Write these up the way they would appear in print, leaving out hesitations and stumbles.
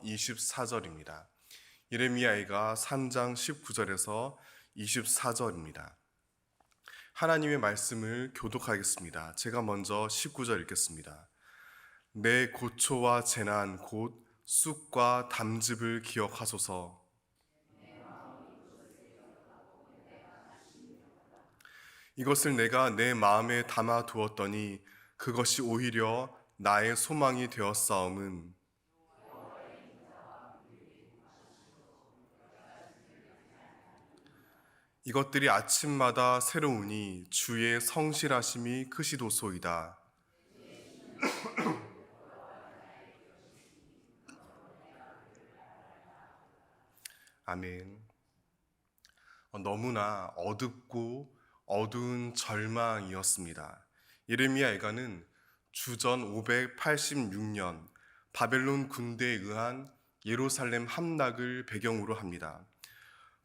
24절입니다. 예레미야가 3장 19절에서 24절입니다. 하나님의 말씀을 교독하겠습니다. 제가 먼저 19절 읽겠습니다. 내 고초와 재난 곧 쑥과 담즙을 기억하소서. 이것을 내가 내 마음에 담아 두었더니 그것이 오히려 나의 소망이 되었사옴은 이것들이 아침마다 새로우니 주의 성실하심이 크시도소이다. 아멘. 너무나 어둡고 어두운 절망이었습니다. 예레미야 애가는 주전 586년 바벨론 군대에 의한 예루살렘 함락을 배경으로 합니다.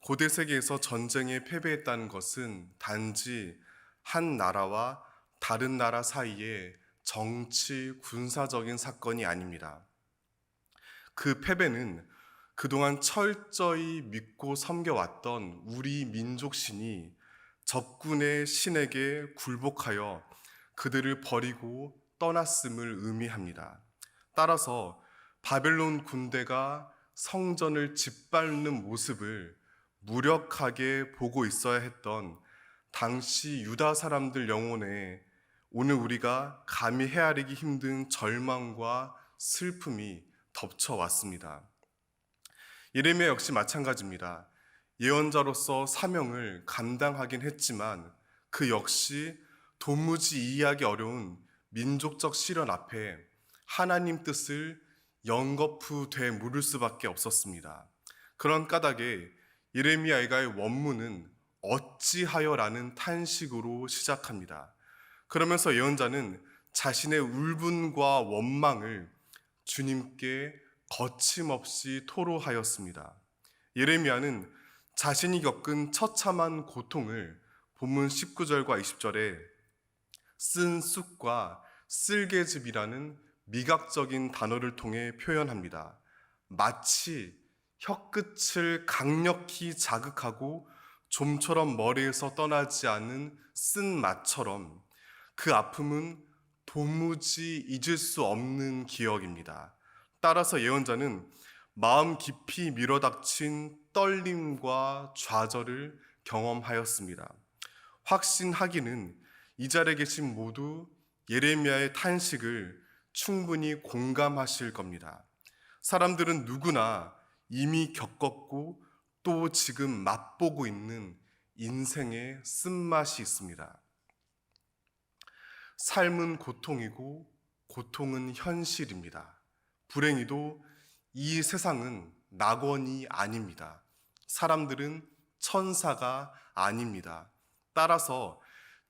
고대 세계에서 전쟁에 패배했다는 것은 단지 한 나라와 다른 나라 사이의 정치, 군사적인 사건이 아닙니다. 그 패배는 그동안 철저히 믿고 섬겨왔던 우리 민족신이 적군의 신에게 굴복하여 그들을 버리고 떠났음을 의미합니다. 따라서 바벨론 군대가 성전을 짓밟는 모습을 무력하게 보고 있어야 했던 당시 유다 사람들 영혼에 오늘 우리가 감히 헤아리기 힘든 절망과 슬픔이 덮쳐왔습니다. 예레미야 역시 마찬가지입니다. 예언자로서 사명을 감당하긴 했지만 그 역시 도무지 이해하기 어려운 민족적 시련 앞에 하나님 뜻을 연거푸 되물을 수밖에 없었습니다. 그런 까닭에 예레미야 애가의 원문은 어찌하여라는 탄식으로 시작합니다. 그러면서 예언자는 자신의 울분과 원망을 주님께 거침없이 토로하였습니다. 예레미야는 자신이 겪은 처참한 고통을 본문 19절과 20절에 쓴 쑥과 쓸개즙이라는 미각적인 단어를 통해 표현합니다. 마치 혀끝을 강력히 자극하고 좀처럼 머리에서 떠나지 않은 쓴맛처럼 그 아픔은 도무지 잊을 수 없는 기억입니다. 따라서 예언자는 마음 깊이 밀어닥친 떨림과 좌절을 경험하였습니다. 확신하기는 이 자리에 계신 모두 예레미야의 탄식을 충분히 공감하실 겁니다. 사람들은 누구나 이미 겪었고 또 지금 맛보고 있는 인생의 쓴맛이 있습니다. 삶은 고통이고 고통은 현실입니다. 불행히도 이 세상은 낙원이 아닙니다. 사람들은 천사가 아닙니다. 따라서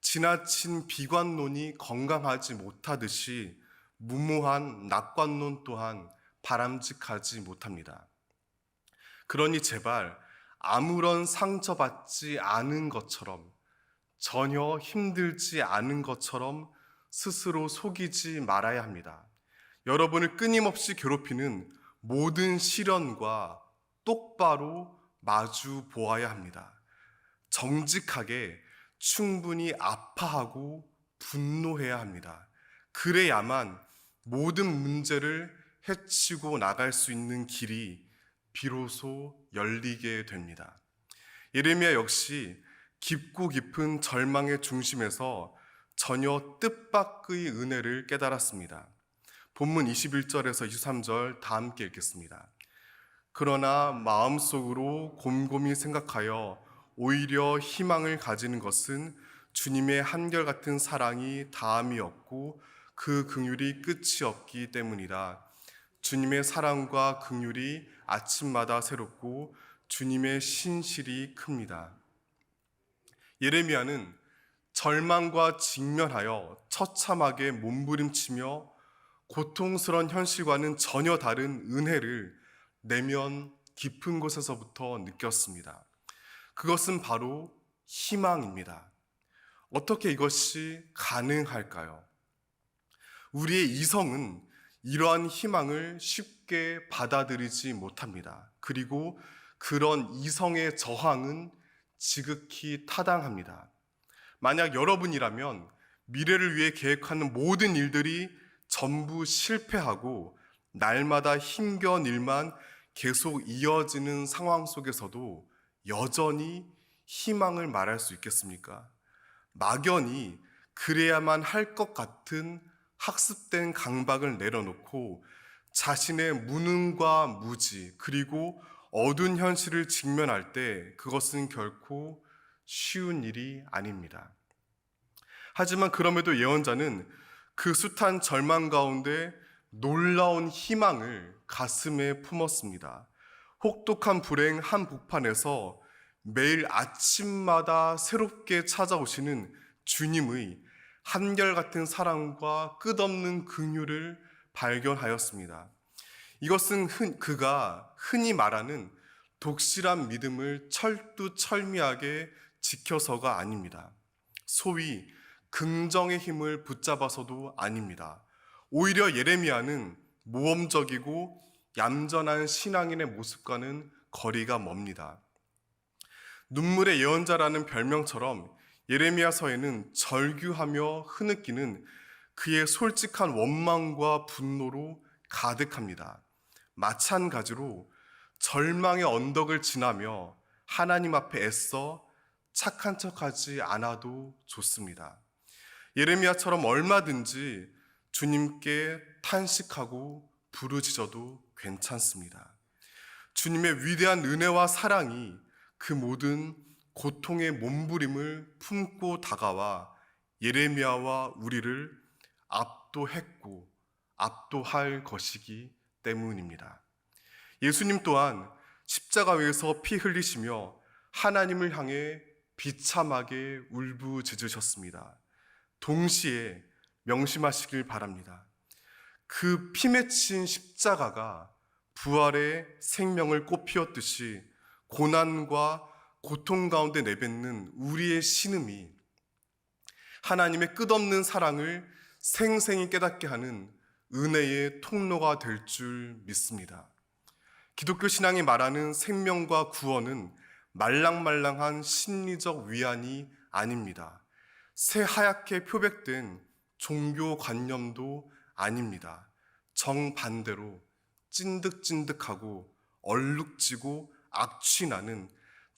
지나친 비관론이 건강하지 못하듯이 무모한 낙관론 또한 바람직하지 못합니다. 그러니 제발 아무런 상처받지 않은 것처럼 전혀 힘들지 않은 것처럼 스스로 속이지 말아야 합니다. 여러분을 끊임없이 괴롭히는 모든 시련과 똑바로 마주 보아야 합니다. 정직하게 충분히 아파하고 분노해야 합니다. 그래야만 모든 문제를 헤치고 나갈 수 있는 길이 비로소 열리게 됩니다. 예레미야 역시 깊고 깊은 절망의 중심에서 전혀 뜻밖의 은혜를 깨달았습니다. 본문 21절에서 23절 다 함께 읽겠습니다. 그러나 마음속으로 곰곰이 생각하여 오히려 희망을 가지는 것은 주님의 한결같은 사랑이 다함이 없고 그 긍휼이 끝이 없기 때문이다. 주님의 사랑과 긍휼이 아침마다 새롭고 주님의 신실이 큽니다. 예레미야는 절망과 직면하여 처참하게 몸부림치며 고통스러운 현실과는 전혀 다른 은혜를 내면 깊은 곳에서부터 느꼈습니다. 그것은 바로 희망입니다. 어떻게 이것이 가능할까요? 우리의 이성은 이러한 희망을 쉽게 쉽게 받아들이지 못합니다. 그리고 그런 이성의 저항은 지극히 타당합니다. 만약 여러분이라면 미래를 위해 계획하는 모든 일들이 전부 실패하고 날마다 힘겨운 일만 계속 이어지는 상황 속에서도 여전히 희망을 말할 수 있겠습니까? 막연히 그래야만 할 것 같은 학습된 강박을 내려놓고 자신의 무능과 무지 그리고 어두운 현실을 직면할 때 그것은 결코 쉬운 일이 아닙니다. 하지만 그럼에도 예언자는 그 숱한 절망 가운데 놀라운 희망을 가슴에 품었습니다. 혹독한 불행 한복판에서 매일 아침마다 새롭게 찾아오시는 주님의 한결같은 사랑과 끝없는 긍휼을 발견하였습니다. 이것은 그가 흔히 말하는 독실한 믿음을 철두철미하게 지켜서가 아닙니다. 소위 긍정의 힘을 붙잡아서도 아닙니다. 오히려 예레미야는 모험적이고 얌전한 신앙인의 모습과는 거리가 멉니다. 눈물의 예언자라는 별명처럼 예레미야서에는 절규하며 흐느끼는 그의 솔직한 원망과 분노로 가득합니다. 마찬가지로 절망의 언덕을 지나며 하나님 앞에 애써 착한 척하지 않아도 좋습니다. 예레미야처럼 얼마든지 주님께 탄식하고 부르짖어도 괜찮습니다. 주님의 위대한 은혜와 사랑이 그 모든 고통의 몸부림을 품고 다가와 예레미야와 우리를 압도했고 압도할 것이기 때문입니다. 예수님 또한 십자가 위에서 피 흘리시며 하나님을 향해 비참하게 울부짖으셨습니다. 동시에 명심하시길 바랍니다. 그 피 맺힌 십자가가 부활의 생명을 꽃피웠듯이 고난과 고통 가운데 내뱉는 우리의 신음이 하나님의 끝없는 사랑을 생생히 깨닫게 하는 은혜의 통로가 될 줄 믿습니다. 기독교 신앙이 말하는 생명과 구원은 말랑말랑한 심리적 위안이 아닙니다. 새하얗게 표백된 종교관념도 아닙니다. 정반대로 찐득찐득하고 얼룩지고 악취나는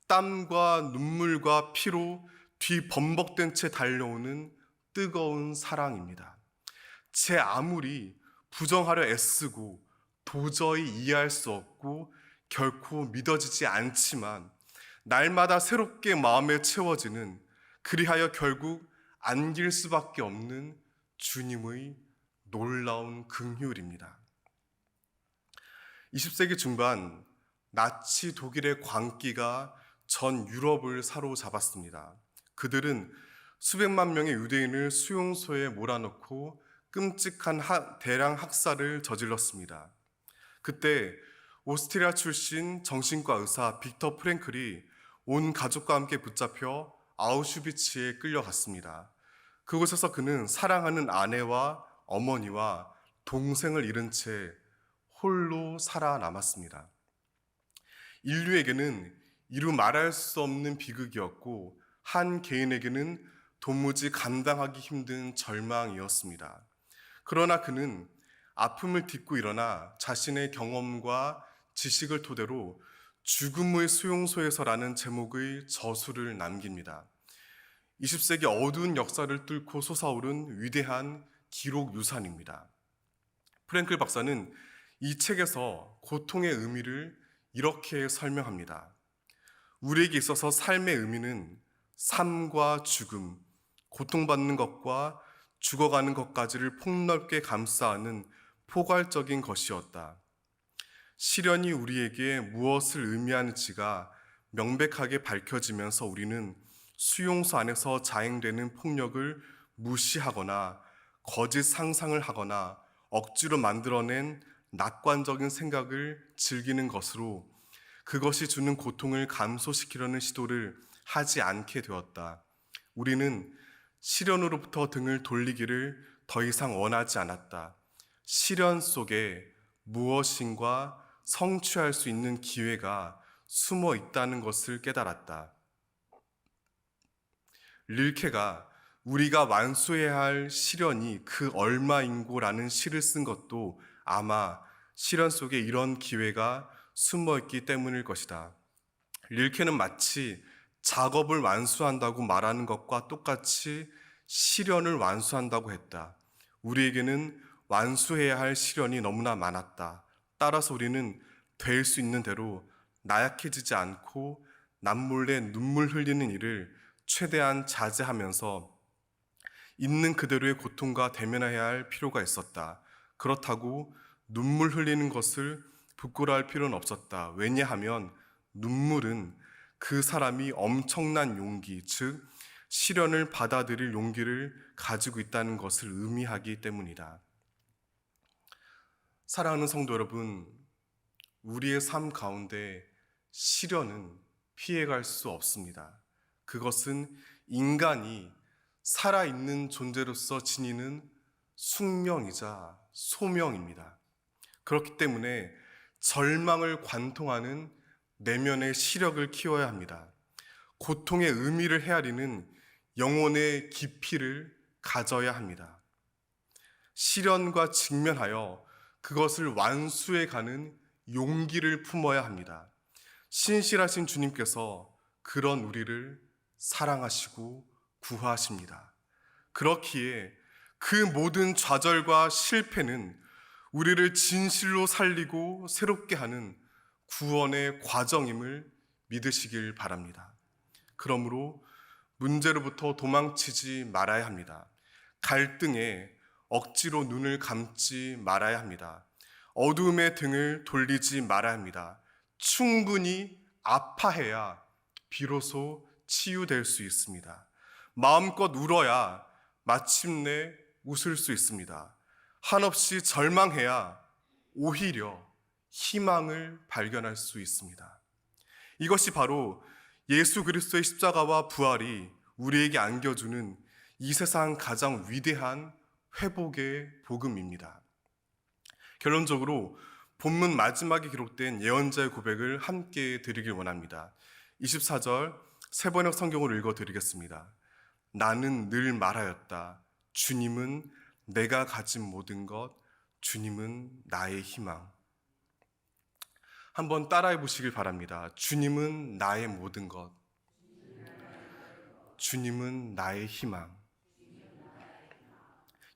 땀과 눈물과 피로 뒤범벅된 채 달려오는 뜨거운 사랑입니다. 제 아무리 부정하려 애쓰고 도저히 이해할 수 없고 결코 믿어지지 않지만 날마다 새롭게 마음에 채워지는, 그리하여 결국 안길 수밖에 없는 주님의 놀라운 긍휼입니다. 20세기 중반 나치 독일의 광기가 전 유럽을 사로잡았습니다. 그들은 수백만 명의 유대인을 수용소에 몰아넣고 끔찍한 대량 학살을 저질렀습니다. 그때 오스트리아 출신 정신과 의사 빅터 프랭클이 온 가족과 함께 붙잡혀 아우슈비츠에 끌려갔습니다. 그곳에서 그는 사랑하는 아내와 어머니와 동생을 잃은 채 홀로 살아남았습니다. 인류에게는 이루 말할 수 없는 비극이었고 한 개인에게는 도무지 감당하기 힘든 절망이었습니다. 그러나 그는 아픔을 딛고 일어나 자신의 경험과 지식을 토대로 죽음의 수용소에서라는 제목의 저수를 남깁니다. 20세기 어두운 역사를 뚫고 솟아오른 위대한 기록 유산입니다. 프랭클 박사는 이 책에서 고통의 의미를 이렇게 설명합니다. 우리에게 있어서 삶의 의미는 삶과 죽음, 고통받는 것과 죽어가는 것까지를 폭넓게 감싸는 포괄적인 것이었다. 시련이 우리에게 무엇을 의미하는지가 명백하게 밝혀지면서 우리는 수용소 안에서 자행되는 폭력을 무시하거나 거짓 상상을 하거나 억지로 만들어낸 낙관적인 생각을 즐기는 것으로 그것이 주는 고통을 감소시키려는 시도를 하지 않게 되었다. 우리는 시련으로부터 등을 돌리기를 더 이상 원하지 않았다. 시련 속에 무엇인가 성취할 수 있는 기회가 숨어 있다는 것을 깨달았다. 릴케가 우리가 완수해야 할 시련이 그 얼마인고라는 시를 쓴 것도 아마 시련 속에 이런 기회가 숨어 있기 때문일 것이다. 릴케는 마치 작업을 완수한다고 말하는 것과 똑같이 시련을 완수한다고 했다. 우리에게는 완수해야 할 시련이 너무나 많았다. 따라서 우리는 될 수 있는 대로 나약해지지 않고 남몰래 눈물 흘리는 일을 최대한 자제하면서 있는 그대로의 고통과 대면해야 할 필요가 있었다. 그렇다고 눈물 흘리는 것을 부끄러워할 필요는 없었다. 왜냐하면 눈물은 그 사람이 엄청난 용기, 즉 시련을 받아들일 용기를 가지고 있다는 것을 의미하기 때문이다. 사랑하는 성도 여러분, 우리의 삶 가운데 시련은 피해갈 수 없습니다. 그것은 인간이 살아있는 존재로서 지니는 숙명이자 소명입니다. 그렇기 때문에 절망을 관통하는 내면의 시력을 키워야 합니다. 고통의 의미를 헤아리는 영혼의 깊이를 가져야 합니다. 시련과 직면하여 그것을 완수해 가는 용기를 품어야 합니다. 신실하신 주님께서 그런 우리를 사랑하시고 구하십니다. 그렇기에 그 모든 좌절과 실패는 우리를 진실로 살리고 새롭게 하는 구원의 과정임을 믿으시길 바랍니다. 그러므로 문제로부터 도망치지 말아야 합니다. 갈등에 억지로 눈을 감지 말아야 합니다. 어두움의 등을 돌리지 말아야 합니다. 충분히 아파해야 비로소 치유될 수 있습니다. 마음껏 울어야 마침내 웃을 수 있습니다. 한없이 절망해야 오히려 희망을 발견할 수 있습니다. 이것이 바로 예수 그리스도의 십자가와 부활이 우리에게 안겨주는 이 세상 가장 위대한 회복의 복음입니다. 결론적으로 본문 마지막에 기록된 예언자의 고백을 함께 드리길 원합니다. 24절 세번역 성경으로 읽어드리겠습니다. 나는 늘 말하였다. 주님은 내가 가진 모든 것, 주님은 나의 희망. 한번 따라해 보시길 바랍니다. 주님은 나의 모든 것, 주님은 나의 희망.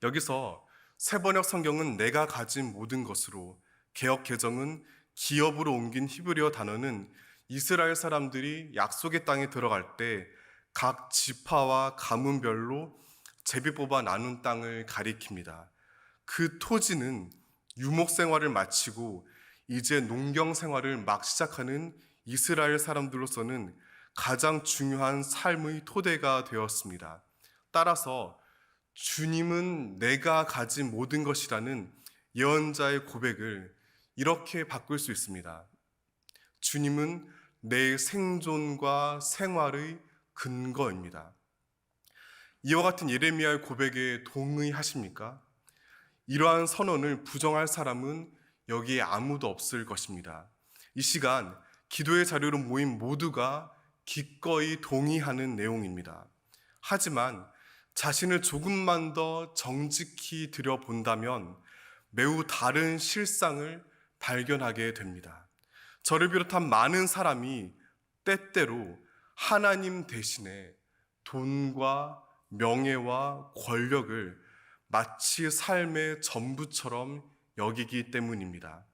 여기서 세번역 성경은 내가 가진 모든 것으로, 개역 개정은 기업으로 옮긴 히브리어 단어는 이스라엘 사람들이 약속의 땅에 들어갈 때 각 지파와 가문별로 제비 뽑아 나눈 땅을 가리킵니다. 그 토지는 유목 생활을 마치고 이제 농경 생활을 막 시작하는 이스라엘 사람들로서는 가장 중요한 삶의 토대가 되었습니다. 따라서 주님은 내가 가진 모든 것이라는 예언자의 고백을 이렇게 바꿀 수 있습니다. 주님은 내 생존과 생활의 근거입니다. 이와 같은 예레미야의 고백에 동의하십니까? 이러한 선언을 부정할 사람은 여기에 아무도 없을 것입니다. 이 시간 기도의 자료로 모인 모두가 기꺼이 동의하는 내용입니다. 하지만 자신을 조금만 더 정직히 들여본다면 매우 다른 실상을 발견하게 됩니다. 저를 비롯한 많은 사람이 때때로 하나님 대신에 돈과 명예와 권력을 마치 삶의 전부처럼 여기기 때문입니다.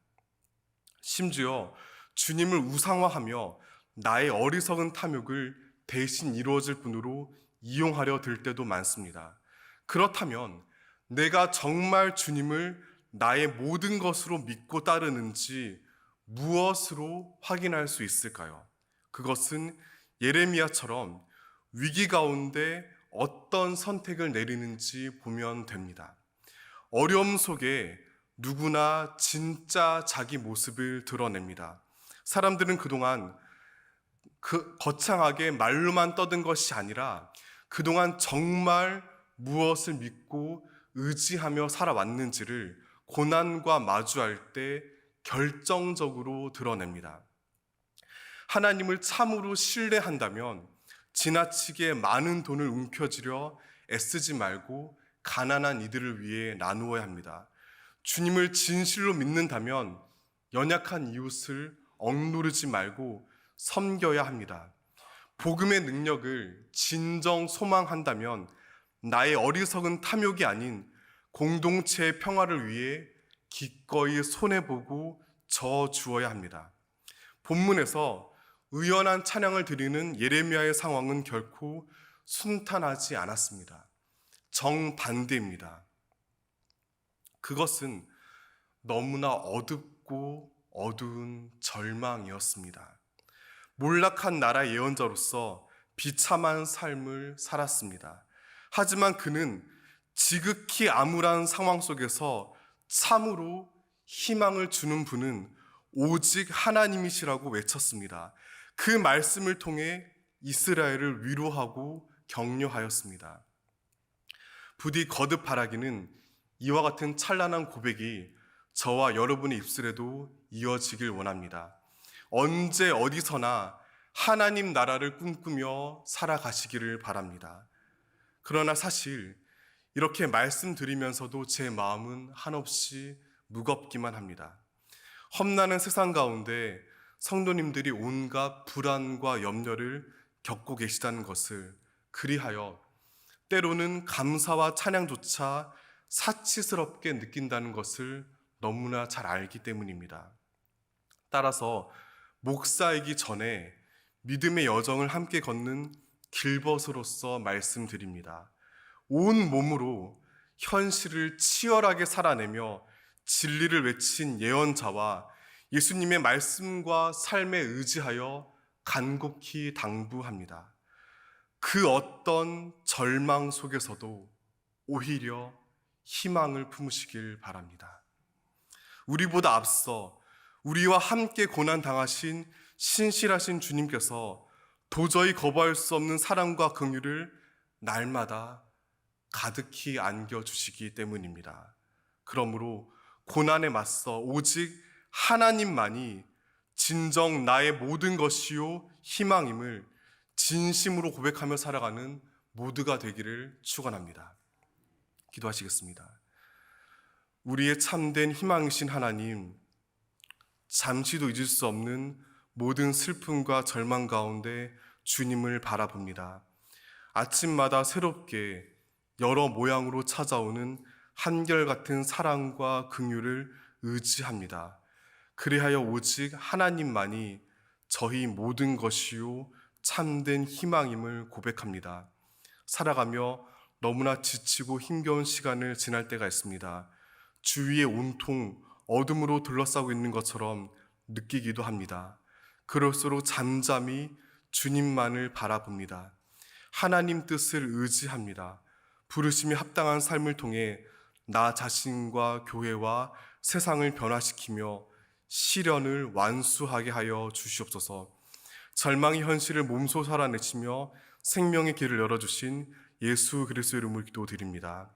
심지어 주님을 우상화하며 나의 어리석은 탐욕을 대신 이루어질 분으로 이용하려 들 때도 많습니다. 그렇다면 내가 정말 주님을 나의 모든 것으로 믿고 따르는지 무엇으로 확인할 수 있을까요? 그것은 예레미야처럼 위기 가운데 어떤 선택을 내리는지 보면 됩니다. 어려움 속에 누구나 진짜 자기 모습을 드러냅니다. 사람들은 그동안 거창하게 말로만 떠든 것이 아니라 그동안 정말 무엇을 믿고 의지하며 살아왔는지를 고난과 마주할 때 결정적으로 드러냅니다. 하나님을 참으로 신뢰한다면 지나치게 많은 돈을 움켜쥐려 애쓰지 말고 가난한 이들을 위해 나누어야 합니다. 주님을 진실로 믿는다면 연약한 이웃을 억누르지 말고 섬겨야 합니다. 복음의 능력을 진정 소망한다면 나의 어리석은 탐욕이 아닌 공동체의 평화를 위해 기꺼이 손해보고 저주어야 합니다. 본문에서 의연한 찬양을 드리는 예레미야의 상황은 결코 순탄하지 않았습니다. 정반대입니다. 그것은 너무나 어둡고 어두운 절망이었습니다. 몰락한 나라의 예언자로서 비참한 삶을 살았습니다. 하지만 그는 지극히 암울한 상황 속에서 참으로 희망을 주는 분은 오직 하나님이시라고 외쳤습니다. 그 말씀을 통해 이스라엘을 위로하고 격려하였습니다. 부디 거듭 바라기는 이와 같은 찬란한 고백이 저와 여러분의 입술에도 이어지길 원합니다. 언제 어디서나 하나님 나라를 꿈꾸며 살아가시기를 바랍니다. 그러나 사실 이렇게 말씀드리면서도 제 마음은 한없이 무겁기만 합니다. 험난한 세상 가운데 성도님들이 온갖 불안과 염려를 겪고 계시다는 것을, 그리하여 때로는 감사와 찬양조차 사치스럽게 느낀다는 것을 너무나 잘 알기 때문입니다. 따라서 목사이기 전에 믿음의 여정을 함께 걷는 길벗으로서 말씀드립니다. 온 몸으로 현실을 치열하게 살아내며 진리를 외친 예언자와 예수님의 말씀과 삶에 의지하여 간곡히 당부합니다. 그 어떤 절망 속에서도 오히려 희망을 품으시길 바랍니다. 우리보다 앞서 우리와 함께 고난당하신 신실하신 주님께서 도저히 거부할 수 없는 사랑과 긍휼을 날마다 가득히 안겨주시기 때문입니다. 그러므로 고난에 맞서 오직 하나님만이 진정 나의 모든 것이요 희망임을 진심으로 고백하며 살아가는 모두가 되기를 축원합니다. 기도하시겠습니다. 우리의 참된 희망이신 하나님, 잠시도 잊을 수 없는 모든 슬픔과 절망 가운데 주님을 바라봅니다. 아침마다 새롭게 여러 모양으로 찾아오는 한결같은 사랑과 긍휼을 의지합니다. 그리하여 오직 하나님만이 저희 모든 것이요 참된 희망임을 고백합니다. 살아가며 너무나 지치고 힘겨운 시간을 지날 때가 있습니다. 주위에 온통 어둠으로 둘러싸고 있는 것처럼 느끼기도 합니다. 그럴수록 잠잠히 주님만을 바라봅니다. 하나님 뜻을 의지합니다. 부르심이 합당한 삶을 통해 나 자신과 교회와 세상을 변화시키며 시련을 완수하게 하여 주시옵소서. 절망의 현실을 몸소 살아내시며 생명의 길을 열어주신 예수 그리스도의 이름으로 기도드립니다.